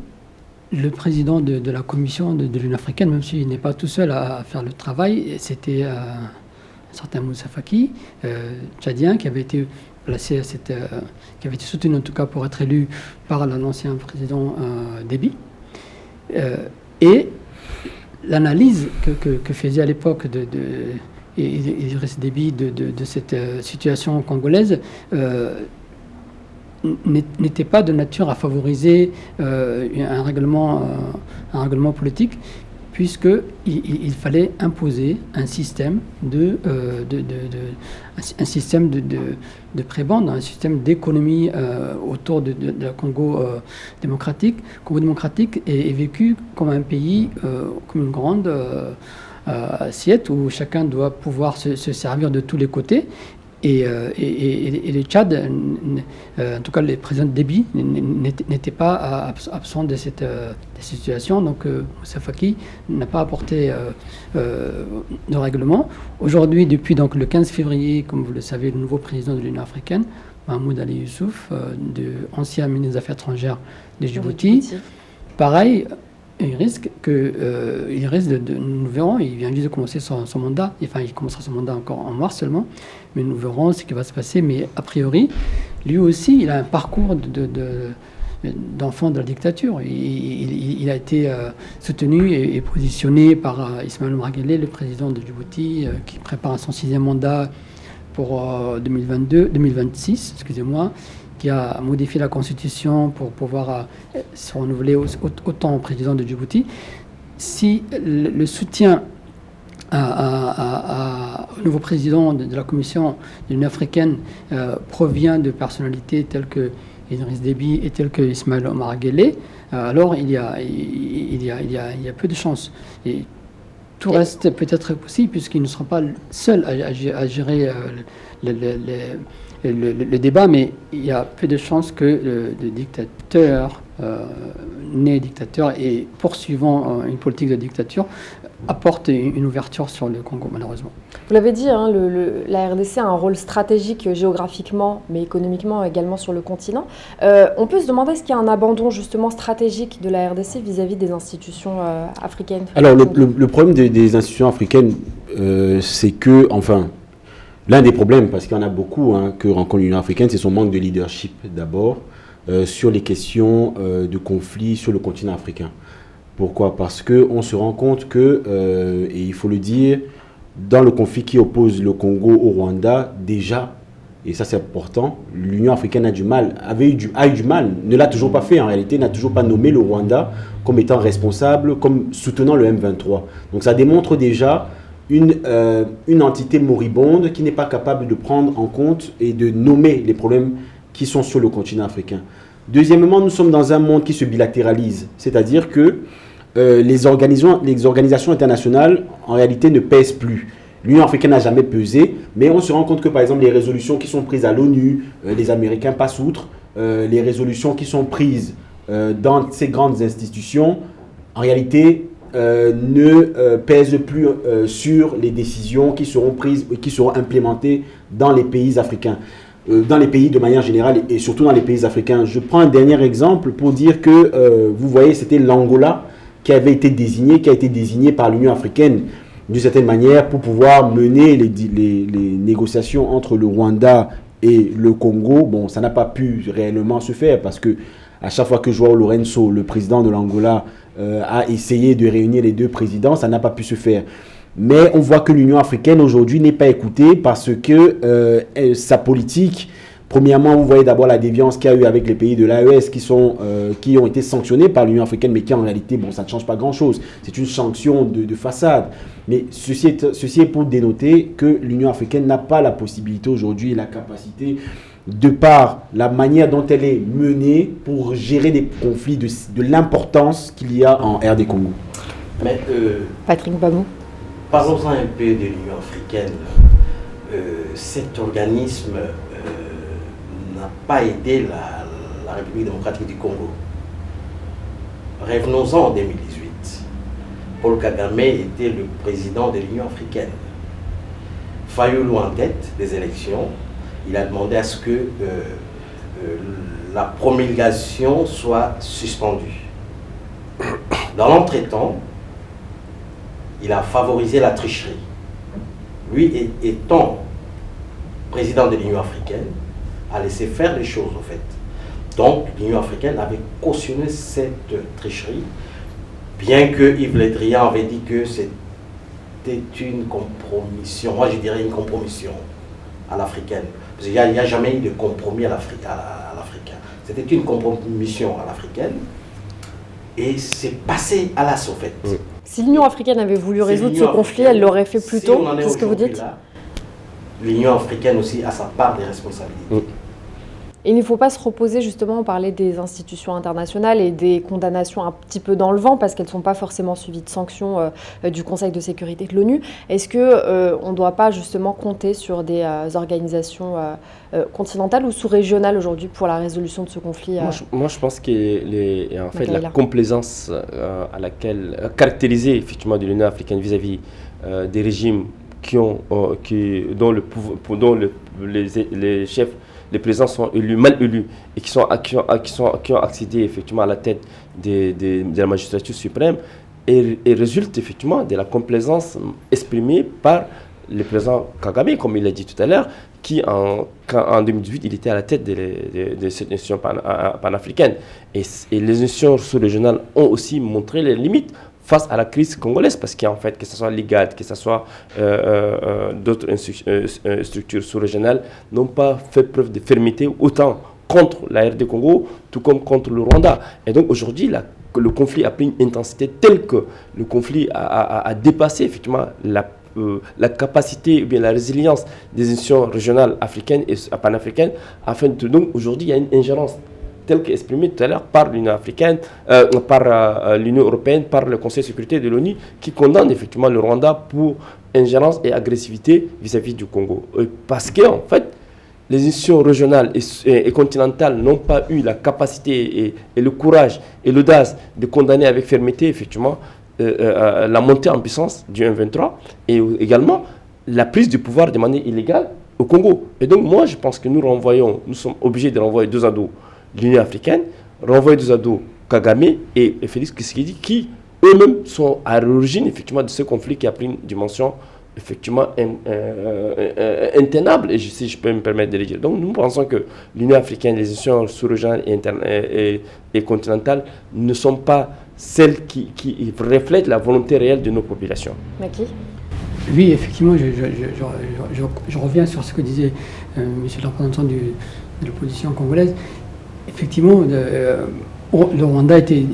le président de la commission de l'Union africaine, même s'il n'est pas tout seul à faire le travail, c'était un certain Moussa Faki, tchadien, qui avait été placé qui avait été soutenu en tout cas pour être élu par l'ancien président Déby. Et l'analyse que faisait à l'époque Idriss Déby de cette situation congolaise n'était pas de nature à favoriser un règlement politique, puisqu'il fallait imposer un système de prébande, un système d'économie autour de la Congo démocratique. Congo démocratique est vécu comme un pays, comme une grande assiette où chacun doit pouvoir se servir de tous les côtés. Et le Tchad, en tout cas le président Déby, n'était pas absent de cette situation. Donc Moussa Faki n'a pas apporté de règlement. Aujourd'hui, depuis donc, le 15 février, comme vous le savez, le nouveau président de l'Union africaine, Mahmoud Ali Youssouf, ancien ministre des Affaires étrangères de Djibouti, pareil, il risque nous verrons, il vient juste de commencer son mandat, enfin il commencera son mandat encore en mars seulement, mais nous verrons ce qui va se passer. Mais a priori, lui aussi, il a un parcours d'enfant de la dictature. Il a été soutenu et positionné par Ismaël Omar Guelleh, le président de Djibouti, qui prépare son 6e mandat pour 2026, excusez-moi, qui a modifié la Constitution pour pouvoir se renouveler autant au président de Djibouti. Si le soutien au nouveau président de la Commission de l'Union africaine provient de personnalités telles que Idriss Déby et telles que Ismaël Omar Guelleh, alors il y a peu de chances. Et tout reste peut-être possible, puisqu'il ne sera pas seul à gérer le débat, mais il y a peu de chances que le dictateur, né dictateur et poursuivant une politique de dictature, apporte une ouverture sur le Congo, malheureusement. Vous l'avez dit, hein, la RDC a un rôle stratégique géographiquement, mais économiquement également sur le continent. On peut se demander est-ce qu'il y a un abandon justement stratégique de la RDC vis-à-vis des institutions africaines? Alors le problème des institutions africaines, c'est que, enfin, l'un des problèmes, parce qu'il y en a beaucoup que rencontre l'Union africaine, c'est son manque de leadership d'abord sur les questions de conflit sur le continent africain. Pourquoi? Parce qu'on se rend compte que, et il faut le dire, dans le conflit qui oppose le Congo au Rwanda, déjà, et ça c'est important, l'Union africaine a eu du mal, ne l'a toujours pas fait en réalité, n'a toujours pas nommé le Rwanda comme étant responsable, comme soutenant le M23. Donc ça démontre déjà une entité moribonde qui n'est pas capable de prendre en compte et de nommer les problèmes qui sont sur le continent africain. Deuxièmement, nous sommes dans un monde qui se bilatéralise, c'est-à-dire que les organisations internationales, en réalité, ne pèsent plus. L'Union africaine n'a jamais pesé, mais on se rend compte que, par exemple, les résolutions qui sont prises à l'ONU, les Américains passent outre, les résolutions qui sont prises dans ces grandes institutions, en réalité, ne pèsent plus sur les décisions qui seront prises et qui seront implémentées dans les pays africains. Dans les pays de manière générale et surtout dans les pays africains. Je prends un dernier exemple pour dire que, vous voyez, c'était l'Angola qui a été désigné par l'Union africaine d'une certaine manière pour pouvoir mener les négociations entre le Rwanda et le Congo. Bon, ça n'a pas pu réellement se faire parce que à chaque fois que João Lourenço, le président de l'Angola, a essayé de réunir les deux présidents, ça n'a pas pu se faire. Mais on voit que l'Union africaine aujourd'hui n'est pas écoutée parce que sa politique, premièrement, vous voyez d'abord la déviance qu'il y a eu avec les pays de l'AES qui ont été sanctionnés par l'Union africaine, mais qui en réalité, bon, ça ne change pas grand-chose. C'est une sanction de façade. Mais ceci est pour dénoter que l'Union africaine n'a pas la possibilité aujourd'hui et la capacité, de par la manière dont elle est menée, pour gérer des conflits de l'importance qu'il y a en RD Congo. Mais, Patrick Bamou. Parlons-en un peu de l'Union africaine. Cet organisme n'a pas aidé la République démocratique du Congo. revenons-en en 2018. Paul Kagame était le président de l'Union africaine. Fayulu en tête des élections, il a demandé à ce que la promulgation soit suspendue. Dans l'entretemps, il a favorisé la tricherie. Lui, étant président de l'Union africaine, a laissé faire les choses, en fait. Donc, l'Union africaine avait cautionné cette tricherie, bien que Yves Le Drian avait dit que c'était une compromission. Moi, je dirais une compromission à l'africaine. Parce qu'il n'y a jamais eu de compromis à l'africain. C'était une compromission à l'africaine. Et c'est passé à l'as, au fait. Si l'Union africaine avait voulu résoudre ce conflit, elle l'aurait fait plus tôt. C'est ce que vous dites? L'Union africaine aussi a sa part des responsabilités. Et il ne faut pas se reposer, justement, on parlait des institutions internationales et des condamnations un petit peu dans le vent parce qu'elles ne sont pas forcément suivies de sanctions du Conseil de sécurité de l'ONU. Est-ce qu'on ne doit pas justement compter sur des organisations continentales ou sous-régionales aujourd'hui pour la résolution de ce conflit? Moi, je pense que la complaisance à laquelle caractérisée effectivement de l'Union africaine vis-à-vis des régimes dont les chefs, les présidents sont élus, mal élus, et qui ont accédé effectivement à la tête de la magistrature suprême, et résulte effectivement de la complaisance exprimée par le président Kagame, comme il l'a dit tout à l'heure, qui en 2018, il était à la tête de cette institution panafricaine. Et les institutions sous-régionales ont aussi montré les limites face à la crise congolaise, parce qu'en fait, que ce soit l'IGAD, que ce soit d'autres structures sous-régionales, n'ont pas fait preuve de fermeté autant contre la RD Congo, tout comme contre le Rwanda. Et donc aujourd'hui, le conflit a pris une intensité telle que le conflit a dépassé effectivement la capacité ou bien la résilience des institutions régionales africaines et panafricaines, afin de donc aujourd'hui il y a une ingérence telle qu'exprimée tout à l'heure par l'Union africaine, par l'Union européenne, par le Conseil de sécurité de l'ONU, qui condamne effectivement le Rwanda pour ingérence et agressivité vis-à-vis du Congo. Parce que en fait, les institutions régionales et continentales n'ont pas eu la capacité et le courage et l'audace de condamner avec fermeté effectivement la montée en puissance du M23 et également la prise du pouvoir de manière illégale au Congo. Et donc moi je pense que nous sommes obligés de renvoyer deux ados, l'Union africaine, renvoyer deux ados Kagame et Félix Tshisekedi, qui eux-mêmes sont à l'origine effectivement de ce conflit qui a pris une dimension effectivement intenable, et si je peux me permettre de le dire. Donc nous pensons que l'Union africaine, les institutions sous-régionales et continentales ne sont pas celles qui reflètent la volonté réelle de nos populations. Macky ? Oui, effectivement, je reviens sur ce que disait monsieur le représentant de l'opposition congolaise. Effectivement, le Rwanda était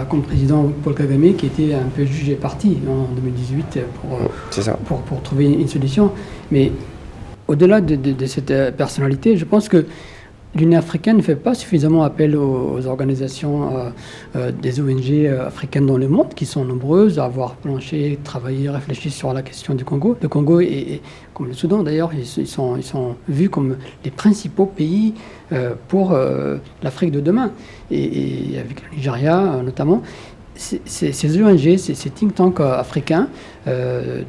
comme président Paul Kagame, qui était un peu jugé parti en 2018 pour trouver une solution. Mais au-delà de cette personnalité, je pense que l'Union africaine ne fait pas suffisamment appel aux organisations des ONG africaines dans le monde, qui sont nombreuses à avoir planché, travaillé, réfléchi sur la question du Congo. Le Congo, et comme le Soudan d'ailleurs, ils sont vus comme les principaux pays pour l'Afrique de demain, et avec le Nigeria notamment. Ces ONG, ces think tanks africains,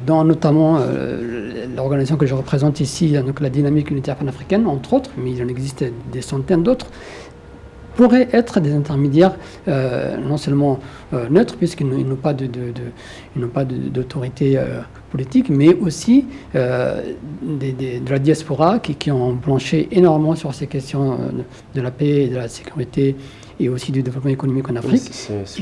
dont notamment l'organisation que je représente ici, donc la Dynamique unitaire panafricaine, entre autres, mais il en existe des centaines d'autres, pourraient être des intermédiaires non seulement neutres, puisqu'ils n'ont pas d'autorité politique, mais aussi de la diaspora qui ont planché énormément sur ces questions de la paix et de la sécurité, et aussi du développement économique en Afrique,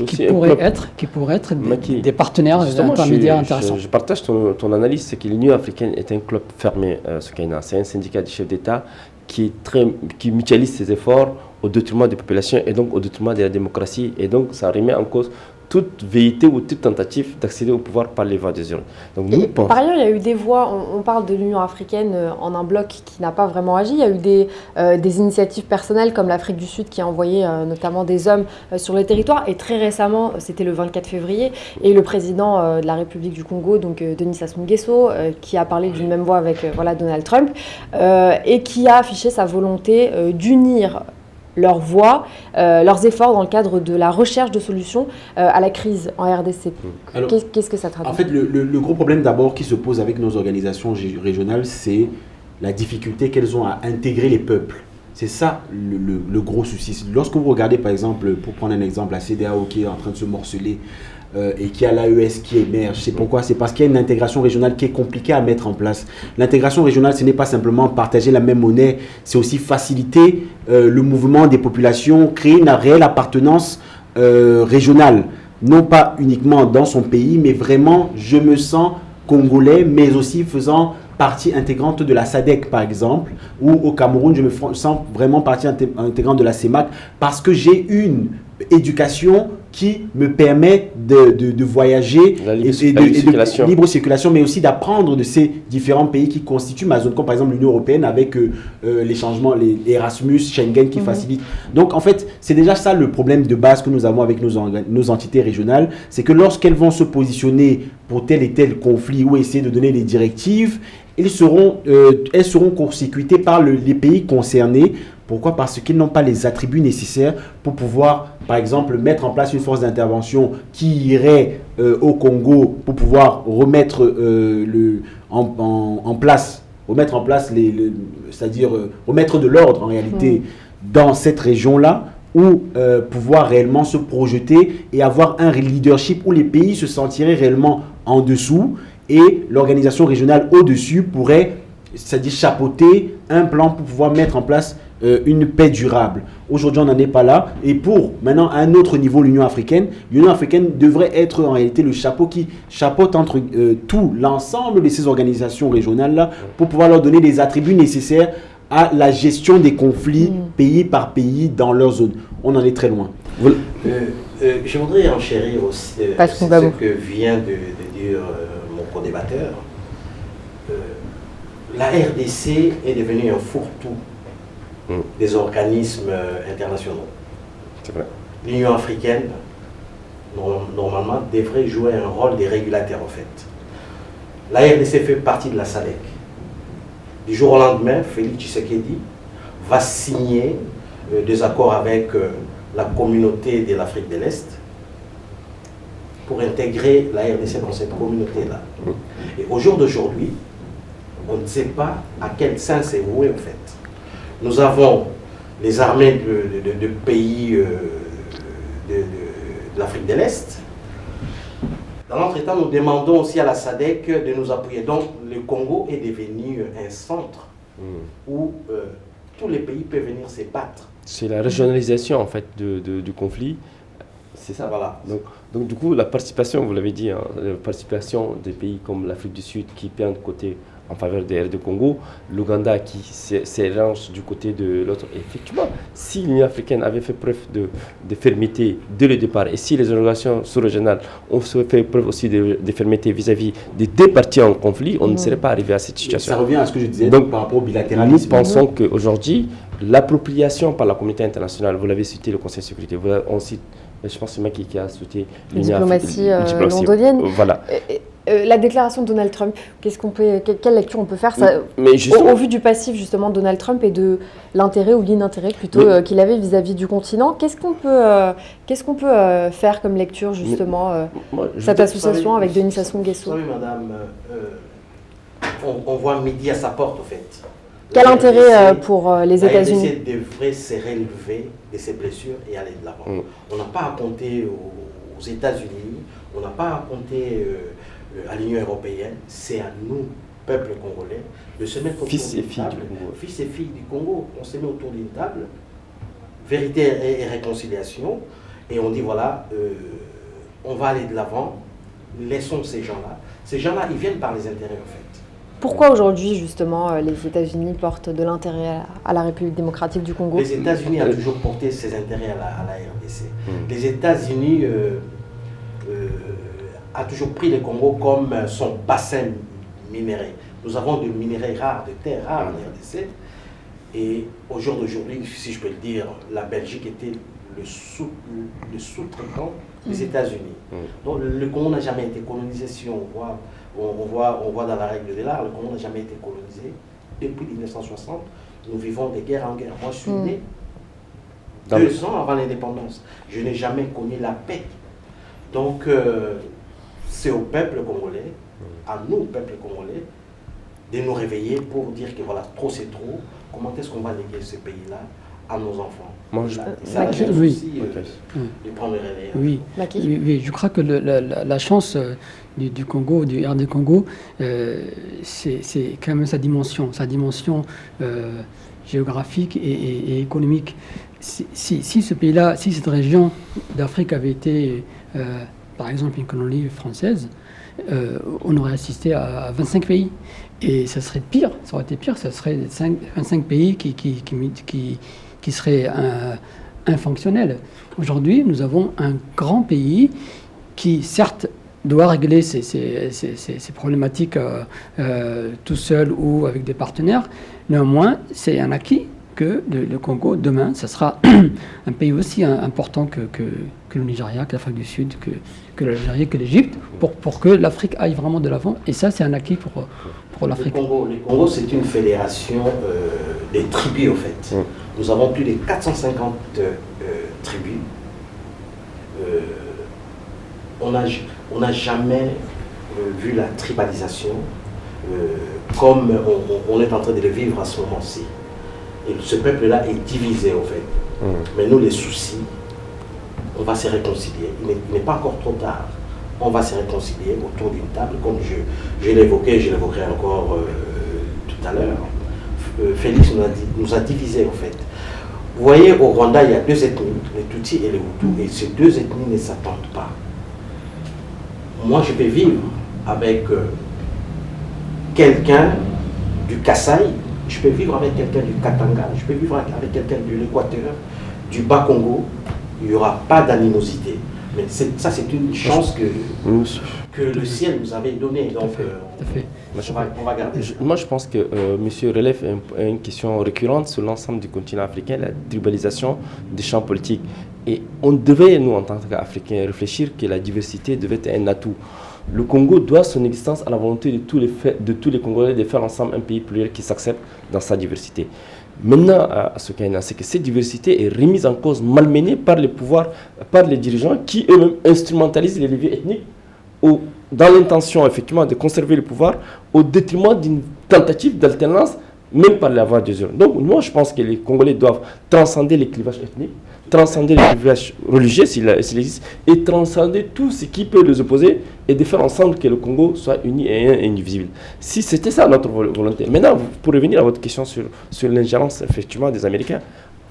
qui pourraient être des partenaires intermédiaires intéressants. Je partage ton analyse, c'est que l'Union africaine est un club fermé, c'est un syndicat de chefs d'État qui mutualise ses efforts au détriment des populations et donc au détriment de la démocratie, et donc ça remet en cause toute velléité ou toute tentative d'accéder au pouvoir par les voies des urnes. Donc, par ailleurs, il y a eu des voix, on parle de l'Union africaine en un bloc qui n'a pas vraiment agi. Il y a eu des initiatives personnelles comme l'Afrique du Sud qui a envoyé notamment des hommes sur le territoire. Et très récemment, c'était le 24 février, et le président de la République du Congo, donc Denis Sassou Nguesso, qui a parlé d'une même voix avec Donald Trump, et qui a affiché sa volonté d'unir leur voix, leurs efforts dans le cadre de la recherche de solutions à la crise en RDC. Qu'est-ce que ça traduit? En fait, le gros problème d'abord qui se pose avec nos organisations régionales, c'est la difficulté qu'elles ont à intégrer les peuples. C'est ça le gros souci. Lorsque vous regardez par exemple, pour prendre un exemple, la CEDEAO qui est en train de se morceler et qui a l'AES qui émerge, c'est pourquoi? C'est parce qu'il y a une intégration régionale qui est compliquée à mettre en place. L'intégration régionale, ce n'est pas simplement partager la même monnaie, c'est aussi faciliter le mouvement des populations, créer une réelle appartenance régionale. Non pas uniquement dans son pays, mais vraiment, je me sens congolais, mais aussi faisant partie intégrante de la SADC, par exemple, ou au Cameroun, je me sens vraiment partie intégrante de la CEMAC, parce que j'ai une éducation qui me permet de voyager de libre circulation, mais aussi d'apprendre de ces différents pays qui constituent ma zone, comme par exemple l'Union européenne avec les changements, les Erasmus, Schengen qui facilitent. Donc en fait, c'est déjà ça le problème de base que nous avons avec nos entités régionales, c'est que lorsqu'elles vont se positionner pour tel et tel conflit ou essayer de donner des directives, elles seront court-circuitées par les pays concernés. Pourquoi? Parce qu'ils n'ont pas les attributs nécessaires pour pouvoir, par exemple, mettre en place une force d'intervention qui irait au Congo pour pouvoir remettre en place, c'est-à-dire remettre de l'ordre en réalité dans cette région-là, ou pouvoir réellement se projeter et avoir un leadership où les pays se sentiraient réellement en dessous et l'organisation régionale au-dessus pourrait, c'est-à-dire chapeauter un plan pour pouvoir mettre en place une paix durable. Aujourd'hui, on n'en est pas là. Et pour maintenant, à un autre niveau, l'Union africaine devrait être en réalité le chapeau qui chapeaute entre tout l'ensemble de ces organisations régionales-là pour pouvoir leur donner les attributs nécessaires à la gestion des conflits pays par pays dans leur zone. On en est très loin. Je voudrais enchérir aussi ce que vient de dire mon co-débatteur. La RDC est devenue un fourre-tout des organismes internationaux. C'est vrai. L'Union africaine, normalement, devrait jouer un rôle des régulateurs, en fait. La RDC fait partie de la SADC. Du jour au lendemain, Félix Tshisekedi va signer des accords avec la communauté de l'Afrique de l'Est pour intégrer la RDC dans cette communauté-là. Et au jour d'aujourd'hui, on ne sait pas à quel sens c'est voué, en fait. Nous avons les armées de pays de l'Afrique de l'Est. Dans l'entretemps, nous demandons aussi à la SADC de nous appuyer. Donc, le Congo est devenu un centre où tous les pays peuvent venir se battre. C'est la régionalisation, en fait, du conflit. C'est ça. Voilà. Donc, du coup, la participation, vous l'avez dit, hein, la participation des pays comme l'Afrique du Sud qui perdent côté en faveur des RD Congo, l'Ouganda qui s'élance du côté de l'autre. Effectivement, si l'Union africaine avait fait preuve de fermeté dès le départ, et si les organisations sous-régionales ont fait preuve aussi de fermeté vis-à-vis des deux parties en conflit, on ne serait pas arrivé à cette situation. Ça revient à ce que je disais donc, par rapport au bilatéralisme. Nous pensons qu'aujourd'hui, l'appropriation par la communauté internationale, vous l'avez cité, le Conseil de sécurité, on cite, je pense que c'est Macky qui a cité la diplomatie londonienne. Voilà. La déclaration de Donald Trump, quelle lecture on peut faire ça, au vu du passif justement de Donald Trump et de l'intérêt ou l'inintérêt plutôt qu'il avait vis-à-vis du continent, qu'est-ce qu'on peut faire comme lecture justement cette association avec Denis Sassou Nguesso? Oui, madame, on voit midi à sa porte, en fait. Quel intérêt pour les États-Unis? La RDC devrait se relever de ses blessures et aller de l'avant. On n'a pas à compter aux États-Unis, on n'a pas à compter à l'Union européenne, c'est à nous, peuple congolais, de se mettre autour d'une table. Fils et filles du Congo, on se met autour d'une table, vérité et réconciliation, et on dit voilà, on va aller de l'avant, laissons ces gens-là. Ces gens-là, ils viennent par les intérêts en fait. Pourquoi aujourd'hui, justement, les États-Unis portent de l'intérêt à la République démocratique du Congo? Les États-Unis ont toujours porté ses intérêts à la RDC. Les États-Unis a toujours pris le Congo comme son bassin minéré. Nous avons des minéraux rares, de terres rares en RDC. Et au jour d'aujourd'hui, si je peux le dire, la Belgique était le sous-traitant des États-Unis. Donc le Congo n'a jamais été colonisé, si on voit dans la règle de l'art, le Congo n'a jamais été colonisé. Depuis 1960, nous vivons de guerre en guerre. Moi, je suis né 2 ans avant l'indépendance. Je n'ai jamais connu la paix. Donc, c'est au peuple congolais, à nous, peuple congolais, de nous réveiller pour dire que voilà, trop c'est trop. Comment est-ce qu'on va léguer ce pays-là à nos enfants? De prendre le relais. Oui, je crois que la chance du Congo, du RD Congo, c'est quand même sa dimension géographique et économique. Si ce pays-là, si cette région d'Afrique avait été, par exemple, une colonie française, on aurait assisté à 25 pays. Et ça serait pire, ça aurait été pire, ça serait 25 pays qui seraient infonctionnels. Aujourd'hui, nous avons un grand pays qui, certes, doit régler ces problématiques tout seul ou avec des partenaires. Néanmoins, c'est un acquis que le Congo, demain, ça sera un pays aussi important que le Nigeria, que l'Afrique du Sud, que l'Algérie, que l'Égypte, pour que l'Afrique aille vraiment de l'avant. Et ça, c'est un acquis pour l'Afrique. Le Congo, c'est une fédération des tribus, en fait. Nous avons plus de 450 tribus. On n'a jamais vu la tribalisation comme on est en train de le vivre à ce moment-ci. Et ce peuple-là est divisé, en fait. Mais nous, les soucis, on va se réconcilier. Il n'est pas encore trop tard. On va se réconcilier autour d'une table, comme je l'évoquais, je l'évoquerai encore tout à l'heure. Félix nous a divisés, en fait. Vous voyez, au Rwanda, il y a 2 ethnies, les Tutsis et les Hutus, et ces 2 ethnies ne s'attendent pas. Moi, je peux vivre avec quelqu'un du Kasaï, je peux vivre avec quelqu'un du Katanga, je peux vivre avec quelqu'un de l'Équateur, du Bas-Congo. Il n'y aura pas d'animosité. Mais ça, c'est une chance que le ciel nous avait donnée. Donc, on va garder ça. Moi, je pense que monsieur relève une question récurrente sur l'ensemble du continent africain, la tribalisation des champs politiques. Et on devait, nous, en tant qu'Africains, réfléchir que la diversité devait être un atout. Le Congo doit son existence à la volonté de tous les Congolais de faire ensemble un pays pluriel qui s'accepte dans sa diversité. Maintenant, à ce qu'il y a, c'est que cette diversité est remise en cause, malmenée par les pouvoirs, par les dirigeants qui eux-mêmes instrumentalisent les leviers ethniques dans l'intention effectivement de conserver le pouvoir au détriment d'une tentative d'alternance, même par la voie des urnes. Donc moi je pense que les Congolais doivent transcender les clivages ethniques, transcender les clivages religieux s'il existe, et transcender tout ce qui peut les opposer et de faire ensemble que le Congo soit uni et indivisible. Si c'était ça notre volonté. Maintenant, pour revenir à votre question sur l'ingérence effectivement des Américains,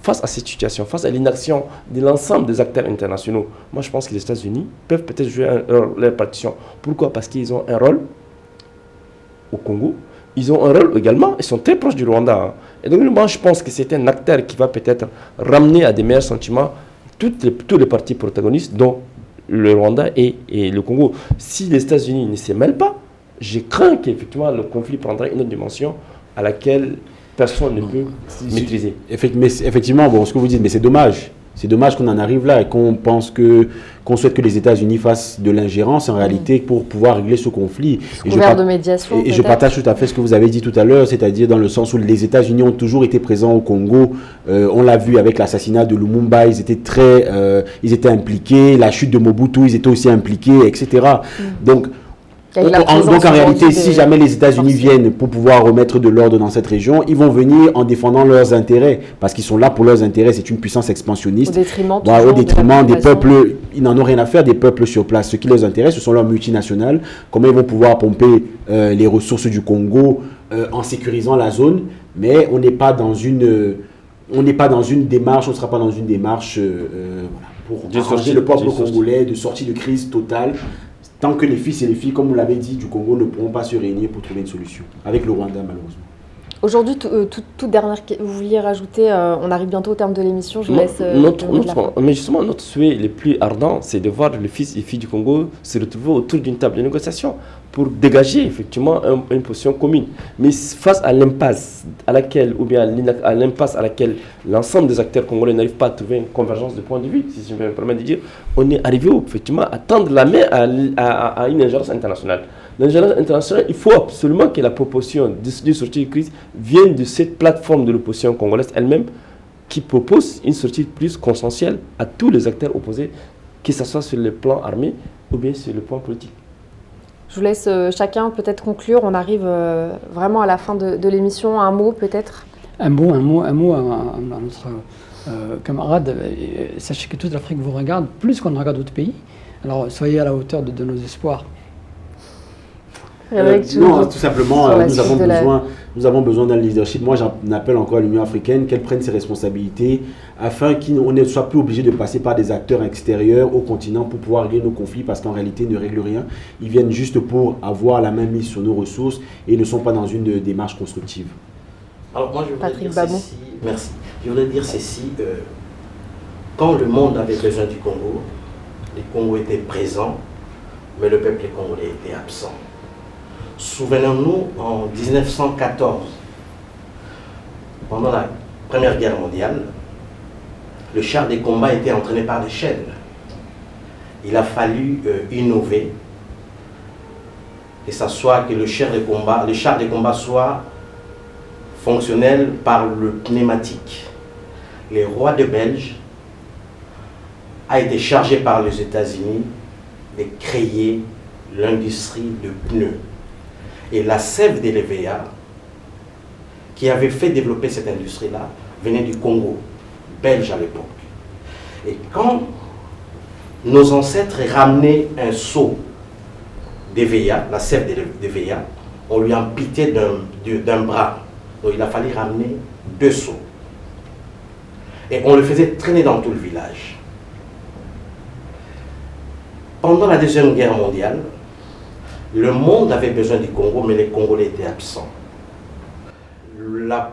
face à cette situation, face à l'inaction de l'ensemble des acteurs internationaux, moi je pense que les États-Unis peuvent peut-être jouer leur partition. Pourquoi? Parce qu'ils ont un rôle au Congo. Ils ont un rôle également, ils sont très proches du Rwanda. Et donc, moi, je pense que c'est un acteur qui va peut-être ramener à des meilleurs sentiments tous les partis protagonistes, dont le Rwanda et le Congo. Si les États-Unis ne se mêlent pas, je crains qu'effectivement le conflit prendra une autre dimension à laquelle personne ne peut maîtriser. Effectivement, bon, ce que vous dites, mais c'est dommage. C'est dommage qu'on en arrive là et qu'on souhaite que les États-Unis fassent de l'ingérence en réalité pour pouvoir régler ce conflit. De médiation. Et je partage tout à fait ce que vous avez dit tout à l'heure, c'est-à-dire dans le sens où les États-Unis ont toujours été présents au Congo. On l'a vu avec l'assassinat de Lumumba, ils étaient impliqués. La chute de Mobutu, ils étaient aussi impliqués, etc. Donc en réalité, si jamais les États-Unis viennent pour pouvoir remettre de l'ordre dans cette région, ils vont venir en défendant leurs intérêts, parce qu'ils sont là pour leurs intérêts. C'est une puissance expansionniste. Au détriment des peuples. Ils n'en ont rien à faire des peuples sur place. Ce qui les intéresse, ce sont leurs multinationales. Comment ils vont pouvoir pomper les ressources du Congo en sécurisant la zone. Mais on n'est pas dans une démarche, on ne sera pas dans une démarche pour arranger le peuple congolais de sortie de crise totale. Tant que les fils et les filles, comme vous l'avez dit, du Congo ne pourront pas se réunir pour trouver une solution, avec le Rwanda malheureusement. Aujourd'hui, toute dernière, vous vouliez rajouter, on arrive bientôt au terme de l'émission, je laisse... Mais justement, notre souhait le plus ardent, c'est de voir les fils et filles du Congo se retrouver autour d'une table de négociation pour dégager effectivement une position commune. Mais face à l'impasse à laquelle, ou bien à l'impasse à laquelle l'ensemble des acteurs congolais n'arrivent pas à trouver une convergence de point de vue, si je me permets de dire, on est arrivé effectivement à tendre la main à une ingérence internationale. L'ingérence internationale, il faut absolument que la proposition de sortie de crise vienne de cette plateforme de l'opposition congolaise elle-même, qui propose une sortie plus consensuelle à tous les acteurs opposés, que ce soit sur le plan armé ou bien sur le plan politique. Je vous laisse chacun peut-être conclure. On arrive vraiment à la fin de l'émission. Un mot peut-être. Un mot à notre camarade. Sachez que toute l'Afrique vous regarde, plus qu'on regarde d'autres pays. Alors soyez à la hauteur de nos espoirs. Non, tout simplement, nous avons besoin d'un leadership. Moi, j'en appelle encore à l'Union africaine qu'elle prenne ses responsabilités afin qu'on ne soit plus obligé de passer par des acteurs extérieurs au continent pour pouvoir régler nos conflits, parce qu'en réalité, ils ne règlent rien. Ils viennent juste pour avoir la main mise sur nos ressources et ne sont pas dans une démarche constructive. Alors moi, je voudrais dire ceci. Merci. Je voudrais dire ceci. Quand le monde avait besoin du Congo, les Congos étaient présents, mais le peuple congolais était absent. Souvenons-nous, en 1914, pendant la Première Guerre mondiale, le char des combats était entraîné par des chaînes. Il a fallu innover, et ça soit que le char des combats soit fonctionnel par le pneumatique. Le roi de Belge a été chargé par les États-Unis de créer l'industrie de pneus. Et la sève de l'EVA, qui avait fait développer cette industrie-là, venait du Congo, belge à l'époque. Et quand nos ancêtres ramenaient un seau d'EVA, la sève d'EVA, on lui amputait d'un bras. Donc il a fallu ramener 2 seaux. Et on le faisait traîner dans tout le village. Pendant la Deuxième Guerre mondiale, le monde avait besoin du Congo, mais les Congolais étaient absents. La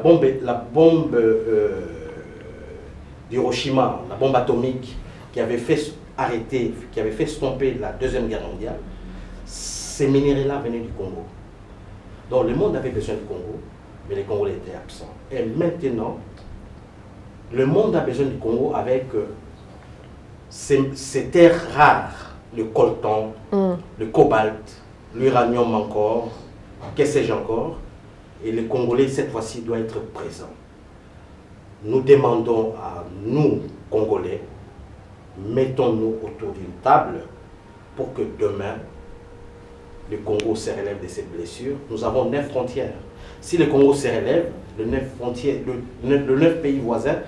bombe d'Hiroshima, la bombe atomique qui avait fait arrêter, qui avait fait stomper la Deuxième Guerre mondiale, ces minéraux-là venaient du Congo. Donc le monde avait besoin du Congo, mais les Congolais étaient absents. Et maintenant, le monde a besoin du Congo avec ces terres rares, le coltan, le cobalt, l'uranium encore, que sais-je encore. Et les Congolais, cette fois-ci, doivent être présents. Nous demandons à nous, Congolais, mettons-nous autour d'une table pour que demain, le Congo se relève de ses blessures. Nous avons 9 frontières. Si le Congo se relève, les 9 pays voisins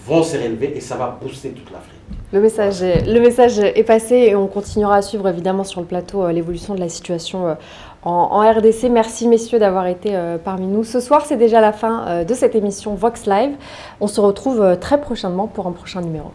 vont se relever et ça va booster toute l'Afrique. Le message est passé et on continuera à suivre évidemment sur le plateau l'évolution de la situation en RDC. Merci messieurs d'avoir été parmi nous. Ce soir, c'est déjà la fin de cette émission Vox Live. On se retrouve très prochainement pour un prochain numéro.